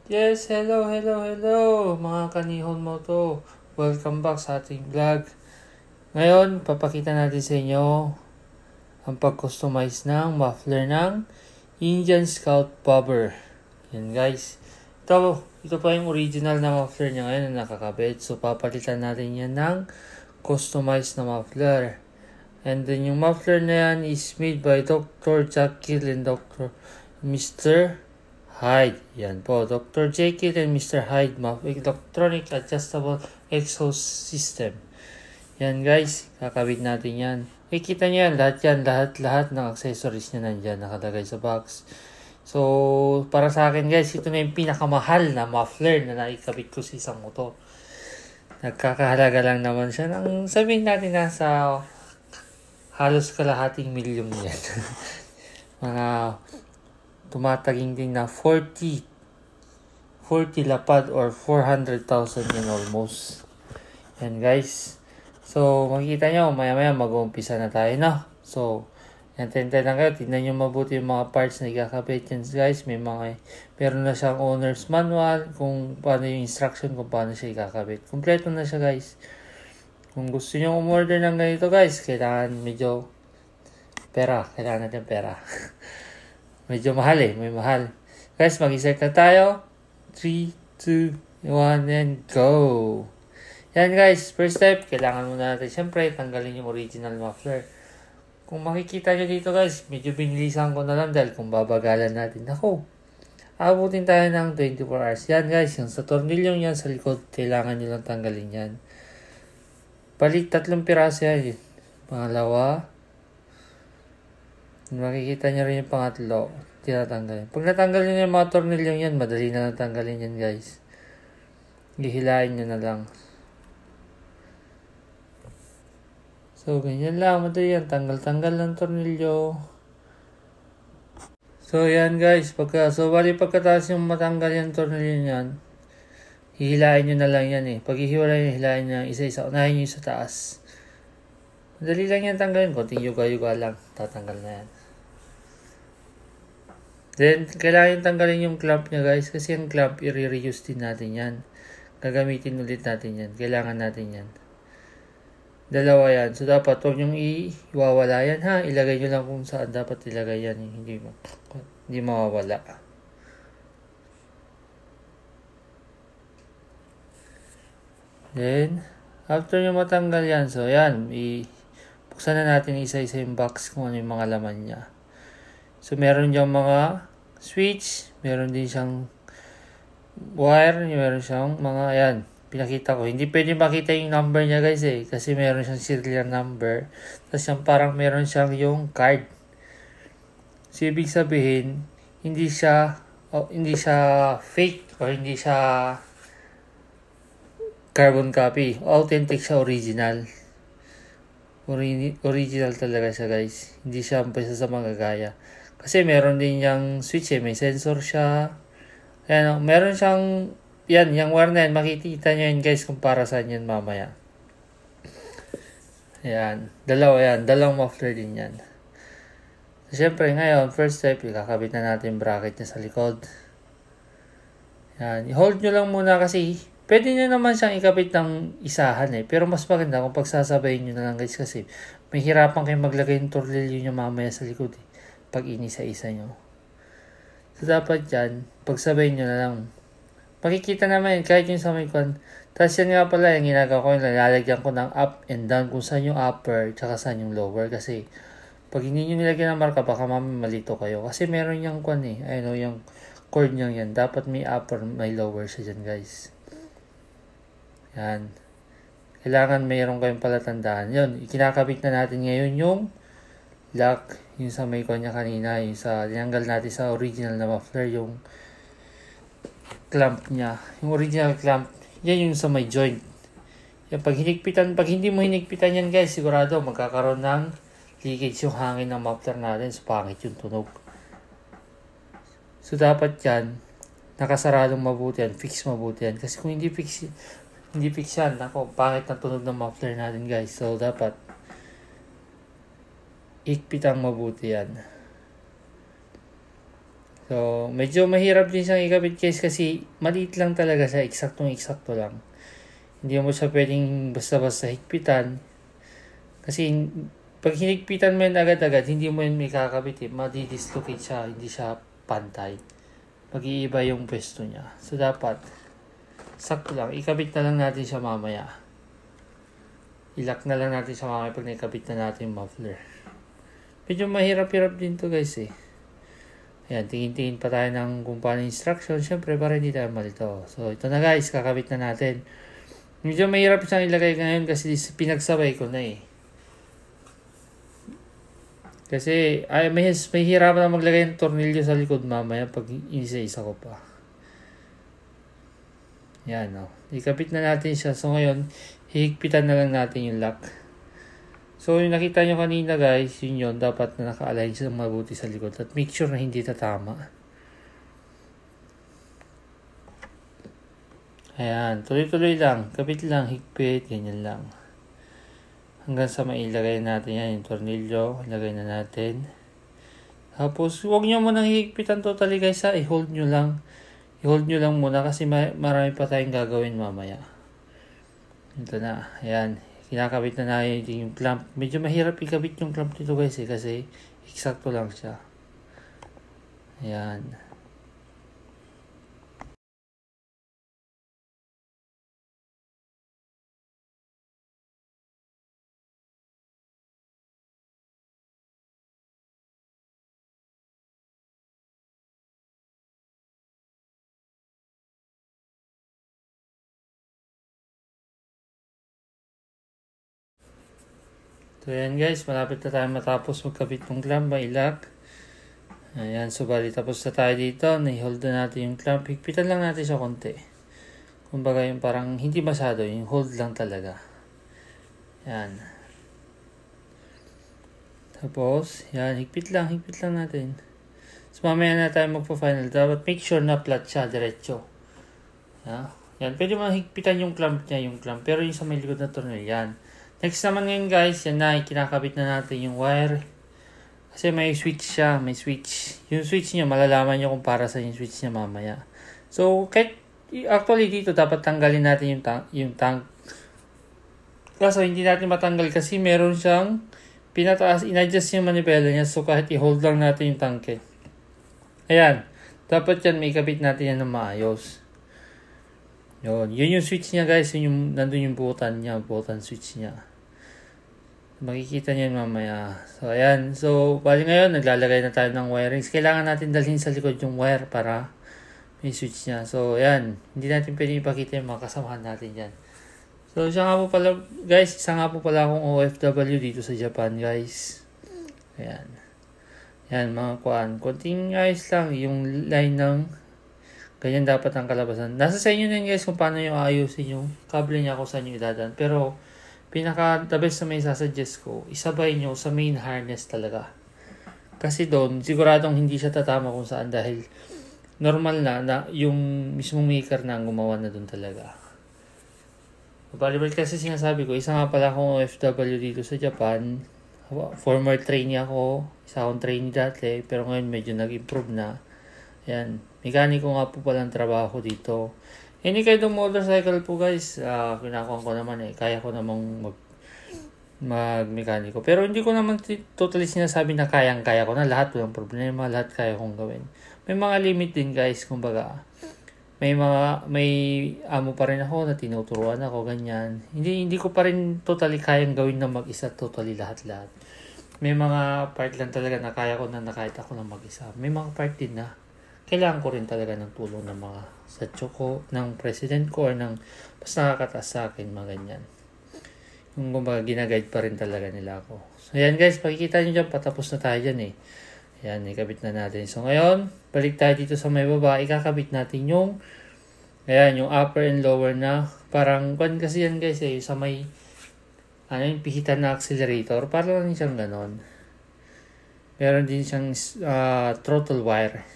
Yes, hello mga kanihon mo to. Welcome back sa ating vlog. Ngayon, papakita natin sa inyo ang pag-customize ng muffler ng Indian Scout Bobber. Yan guys. Ito pa yung original na muffler niya ngayon na nakakabit. So, papalitan natin yan ng customized na muffler. And then, yung muffler na yan is made by Dr. Jekyll and Dr. Mr. Hyde. Yan po. Dr. Jekyll and Mr. Hyde Electronic Adjustable Exhaust System. Yan guys. Kakabit natin yan. Makikita nyo yan. Lahat ng accessories niya nandyan. Nakalagay sa box. So, para sa akin guys, ito na yung pinakamahal na muffler na naikabit ko sa isang motor. Nagkakahalaga lang naman siya. Sabihin natin nasa halos kalahating milyon yan. Mga tumataging din na 40 lapad or 400,000 yan almost. Yan guys. So, makikita nyo, maya mag-uumpisa na tayo, no? So, tentay lang kayo. Tignan nyo mabuti yung mga parts na ikakabit yan guys. Meron na siyang owner's manual kung paano yung instruction kung paano siya ikakabit. Kompleto na siya guys. Kung gusto nyo umorder ng ganito guys, kailangan natin pera. Medyo mahal may mahal. Guys, mag-start na tayo. 3, 2, 1, and go! Yan guys, first step, kailangan muna natin siyempre tanggalin yung original muffler. Kung makikita nyo dito guys, medyo binilisan ko na lang dahil kung babagalan natin. Ako, abutin tayo ng 24 hours. Yan guys, yung sa tornilyong yan sa likod, kailangan nyo lang tanggalin yan. Balik 3 piraso yan. Pangalawa, makikita nyo rin yung pangatlo. Tinatanggalin. Pag natanggalin nyo yung mga tornilyong yan, madali na natanggalin yan guys. Hihilain nyo na lang. So, ganyan lang. Madali yan. Tanggal-tanggal ng tornilyo. So, yan guys. Pagkatapos yung matanggal yung tornilyo yan, hihilain nyo na lang yan Pag hihiwalay nyo, hihilain nyo isa-isa. Unahin nyo sa taas. Madali lang yan tanggalin. Konting yuga-yuga lang. Tatanggal na yan. Then, kailangan tanggalin yung clamp niya guys. Kasi yung clamp, i-reuse din natin yan. Gagamitin ulit natin yan. Kailangan natin yan. Dalawa yan. So, dapat huwag nyong iwawala yan ha. Ilagay nyo lang kung saan dapat ilagay yan. Hindi mawawala. Then, after nyo matanggal yan. So, yan. Buksan na natin isa-isa yung box kung ano yung mga laman niya. So, meron diyang mga switch, meron din siyang wire, meron siyang mga, ayan, pinakita ko. Hindi pwede makita yung number niya guys kasi meron siyang serial number. Tapos parang meron siyang yung card. So, ibig sabihin, hindi siya fake or hindi siya carbon copy. Authentic siya, original. Original talaga siya guys. Hindi siya umpisa sa magagaya. Kasi meron din yung switch may sensor siya. Ayan, meron siyang, yung wire na yan, makikita nyo yun guys kung para saan yan mamaya. Ayan, dalawang muffler din yan. So, syempre ngayon, first step, ikakabit na natin yung bracket niya sa likod. Ayan, i-hold nyo lang muna kasi pwede nyo naman siyang ikabit ng isahan pero mas maganda kung pagsasabayin nyo na lang guys kasi may hirapan kayong maglagay yung tornilyo nyo mamaya sa likod pag inisa-isa nyo. So, dapat yan, pagsabayin nyo na lang. Makikita naman kahit yung sa may kwan. Tapos yan nga pala, yung ginagawa ko, nilalagyan ko ng up and down kung saan yung upper, tsaka saan yung lower. Kasi, pag hindi nyo nilagyan ng marka, baka malito kayo. Kasi meron yung kwan yung cord nyo yan. Dapat may upper, may lower siya dyan guys. Yan. Kailangan mayroon kayong palatandaan. Yun, ikinakabit na natin ngayon yung lock, yung sa may kanya kanina, yung sa tinanggal natin sa original na muffler, yung clamp niya. Yung original clamp, yan yung sa may joint. Yan, pag hindi mo hinigpitan yan guys, sigurado magkakaroon ng leakage yung hangin ng muffler natin. So, pangit yung tunog. So, dapat yan, nakasaradong mabuti yan, fix mabuti yan. Kasi kung hindi fix yan, pangit na tunog ng muffler natin guys. So, dapat ikpitang mabuti yan. So, medyo mahirap din siyang ikabit guys kasi maliit lang talaga siya, eksaktong-eksakto lang. Hindi mo siya pwedeng basta-basta higpitan. Kasi pag hinigpitan mo yun agad-agad, hindi mo yun may kakabit madi-dislocate siya, hindi siya pantay. Mag-iiba yung pwesto niya. So, dapat, sakto lang, ikabit na lang natin siya mamaya. Ilock na lang natin siya mamaya pag naikabit na natin yung muffler. Medyo mahirap-hirap din to guys eh. Ayan, tingin-tingin pa tayo ng kung paano instruction. Siyempre, para hindi tayo malito. So, ito na guys, kakabit na natin. Medyo mahirap siyang ilagay ngayon kasi pinagsabay ko na eh. Kasi, may hirapan na maglagay ng tornilyo sa likod mamaya pag isa-isa ko pa. Ayan, o. Ikabit na natin siya. So, ngayon, hihigpitan na lang natin yung lock. So, yung nakita nyo kanina guys, yun dapat na naka-align siya mabuti sa likod. At make sure na hindi tatama. Ayan, tuloy-tuloy lang. Kapit lang, higpit, ganyan lang. Hanggang sa mailagay natin yan, yung tornilyo. Ilagay na natin. Tapos, huwag nyo munang higpitan totally guys ha. I-hold nyo lang. I-hold nyo lang muna kasi marami pa tayong gagawin mamaya. Ito na, ayan. Kinakabit na natin yung clamp. Medyo mahirap ikabit yung clamp nito guys eh, kasi eksakto lang siya. Ayan. So ayan guys, malapit na tayo matapos magkabit ng clamp, i-lock. Ayan, so bali tapos na tayo dito, na-hold na natin yung clamp. Higpitan lang natin siya konti. Kumbaga yung parang hindi masyado, yung hold lang talaga. Ayan. Tapos, yan, higpit lang natin. So mamaya na tayo magpa-final. Dapat make sure na flat siya, diretso. Yan, pwede mo higpitan yung clamp niya, pero yung sa may likod na tornilyo, yan. Next naman ngayon guys, yan na, kinakabit na natin yung wire. Kasi may switch siya, may switch. Yung switch niya, malalaman nyo kung para sa yung switch niya mamaya. So, actually dito, dapat tanggalin natin yung tank. Kaso, hindi natin matanggal kasi meron siyang pinataas, in-adjust yung manibela niya. So, kahit i-hold lang natin yung tanke. Ayan, dapat yan, may ikabit natin yan ng maayos. Yun yung switch niya guys, nandun yung button switch niya. Makikita niyo mamaya. So, ayan. So, bali ngayon, naglalagay na tayo ng wirings. Kailangan natin dalhin sa likod yung wire para may switch niya. So, ayan. Hindi natin pwede ipakita yung mga kasamahan natin dyan. So, isa nga po pala akong OFW dito sa Japan, guys. Ayan. Ayan, mga kuan. Konting ayos lang yung line ng ganyan dapat ang kalabasan. Nasa sa inyo na yun, guys, kung paano yung ayusin yung kable niya kung saan yung idadaan. Pero, the best na may sasuggest ko, isabay nyo sa main harness talaga. Kasi doon, siguradong hindi siya tatama kung saan dahil normal na yung mismong maker na ang gumawa na doon talaga. Bali kasi sinasabi ko, isa nga pala akong OFW dito sa Japan. Former trainee ako, isa akong trainee dati, pero ngayon medyo nag-improve na. Ayan, mekaniko nga po palang trabaho dito. Any kind of motorcycle po guys, kinakuha ko naman kaya ko namang mag-mekaniko. Pero hindi ko naman totally sinasabi na kayang-kaya ko na lahat, walang problema, lahat kaya kong gawin. May mga limit din guys, kumbaga. May amo pa rin ako na tinuturuan ako, ganyan. Hindi ko pa rin totally kayang gawin na mag-isa, totally lahat-lahat. May mga part lang talaga na kaya ko na kahit ako lang mag-isa. May mga part din na kailangan ko rin talaga ng tulong ng mga satyo ko, ng president ko, or ng mas nakakataas sa akin, mga ganyan. Yung kumbaga ginaguide pa rin talaga nila ako. So ayan guys, pakikita nyo dyan, patapos na tayo dyan Ayan, ikabit na natin. So ngayon, balik tayo dito sa may baba, ikakabit natin yung upper and lower na, parang, kasi yan guys sa may, yung pihitan na accelerator, parang lang siyang ganon. Meron din siyang throttle wire.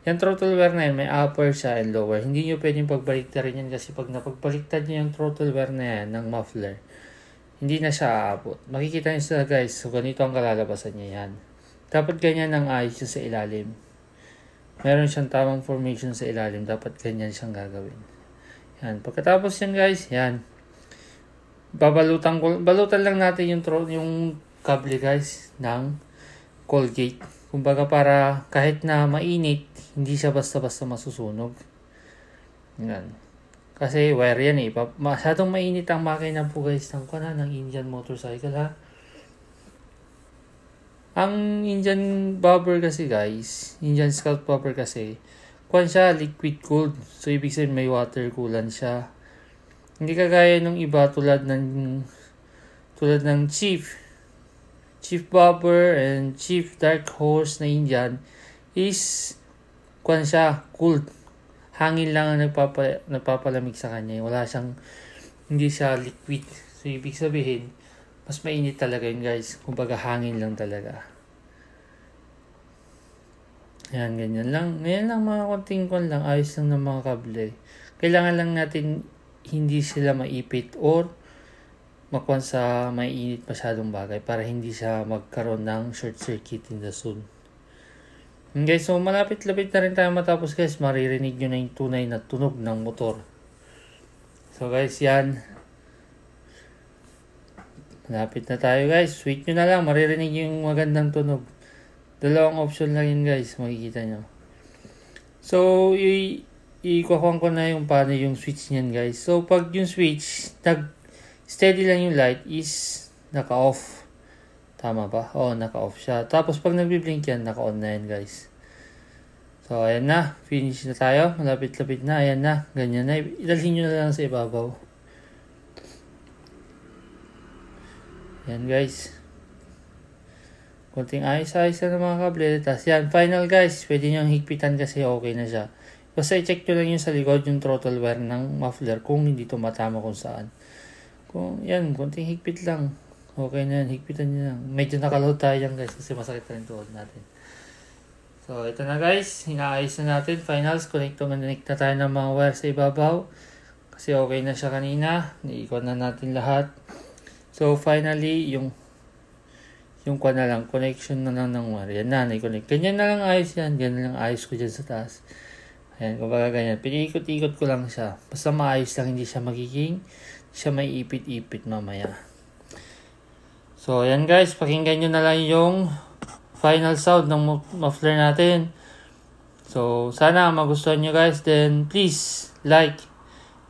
Yung throttle wire na yan, may upper siya and lower. Hindi nyo pwedeng pagbaliktarin yan kasi pag napagbaliktad nyo yung throttle wire na yan ng muffler, hindi na siya aabot. Makikita nyo guys, so ganito ang kalalabasan niya yan. Dapat ganyan ang ayos sa ilalim. meron siyang tamang formation sa ilalim. Dapat ganyan siyang gagawin. Yan. Pagkatapos yan guys, yan. Balutan lang natin yung kable guys ng Colgate. Kumbaga para kahit na mainit, hindi siya basta-basta masusunog. Yan. Kasi wire yan eh. Masyadong mainit ang makina po guys ng Indian motorcycle ha. Ang Indian bobber kasi guys, Indian Scout bobber kasi, siya liquid cooled. So ibig sabihin may water coolant siya. Hindi kagaya ng iba tulad ng Chief Bobber and Chief Dark Horse na Indian is siya cooled. Hangin lang ang nagpapalamig sa kanya. Hindi siya liquid. So ibig sabihin, mas mainit talaga yun guys. Kumbaga hangin lang talaga. Yan, ganyan lang. Ngayon lang mga konting lang. Ayos lang ng mga kable. Kailangan lang natin hindi sila maipit or makuha sa maiinit masyadong bagay para hindi siya magkaroon ng short circuit in the zone. Okay, so malapit-lapit na rin tayo matapos guys. Maririnig nyo na yung tunay na tunog ng motor. So guys, yan. Malapit na tayo guys. Switch nyo na lang. Maririnig yung magandang tunog. Dalawang option lang yun guys. Makikita nyo. So, ikukuha ko na yung paano yung switch niyan guys. So pag yung switch steady lang yung light is naka-off. Tama ba? Oo, naka-off siya. Tapos pag nagbi-blink yan, naka-on na yan guys. So ayan na, finish na tayo. Malapit-lapit na, ayan na. Ganyan na. Idalhin nyo na lang sa ibabaw. Ayan guys. Kunting ayos-ayos na ng mga kable. Tapos yan, final guys. Pwede nyo higpitan kasi okay na siya. Basta i-check nyo lang yung sa likod yung throttle wire ng muffler kung hindi tumatama kung saan. Kung yan, konting higpit lang. Okay na yan, higpitan nyo lang. Medyo nakaload tayo yan guys kasi masakit na rin tuhod natin. So ito na guys, inaayos na natin. Finals, connect na tayo ng mga wire sa ibabaw. Kasi okay na siya kanina. Iikot na natin lahat. So finally, yung na lang, connection na lang ng wire. Yan na, na-connect. Ganyan na lang ayos yan. Ganyan lang ayos ko dyan sa taas. Ayan, kumbaga ganyan. Piniikot-ikot ko lang siya. Basta maayos lang, hindi siya may ipit-ipit mamaya. So, ayan guys. Pakinggan nyo na lang yung final sound ng muffler natin. So, sana magustuhan nyo guys. Then, please like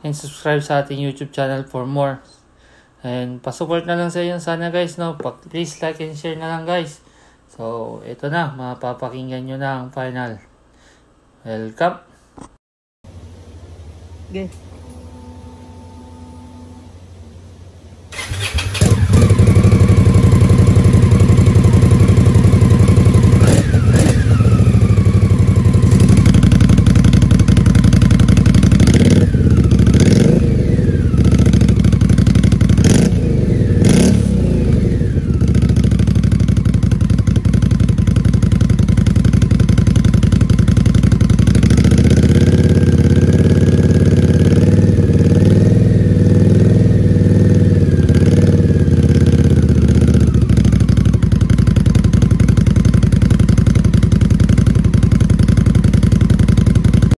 and subscribe sa ating YouTube channel for more. And, pasupport na lang sa inyo sana guys. No? Please like and share na lang guys. So, ito na. Mapapakinggan nyo na ang final. Welcome. Okay.